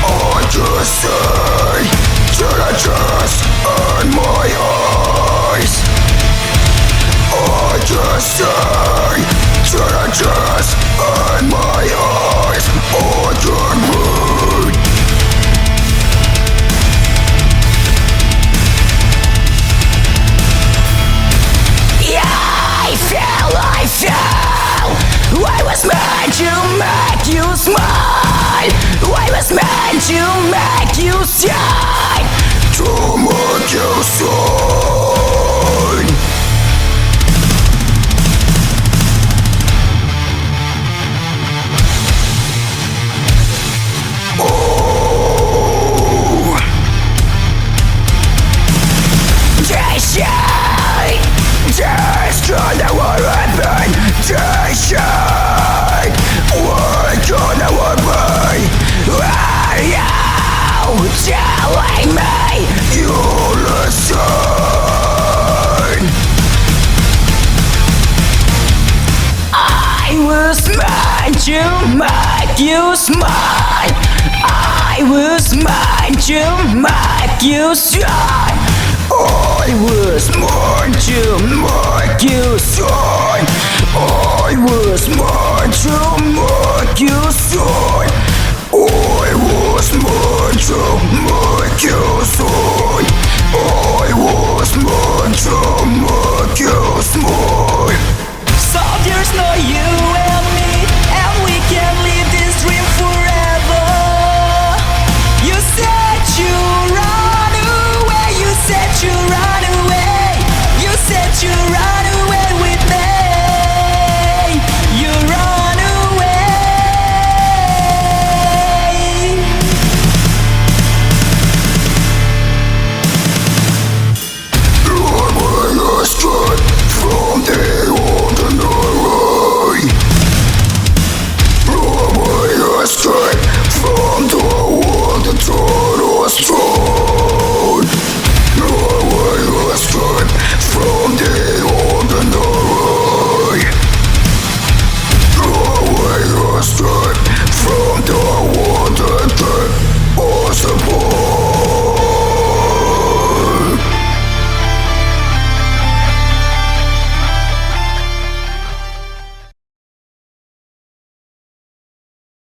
I just say that I just earned my eyes. I just say that I just earned my eyes. I can breathe. Yeah, I fell. I was meant to make you smile. I was meant to make you shine. To make you shine. Oh, they say this gonna happen. They say we're gonna happen. Are you telling me you listen? I was meant to make you smile. I was meant to make you shine. I was meant to make you shine. I was meant to make you shine. I was meant to make you shine. I was meant to make you smile. So there's no you and me, and we can live this dream forever. You said you run away, you said you run away, you said you run away with me. You run away. I escape from the ordinary. I escape from the world that taught us strong.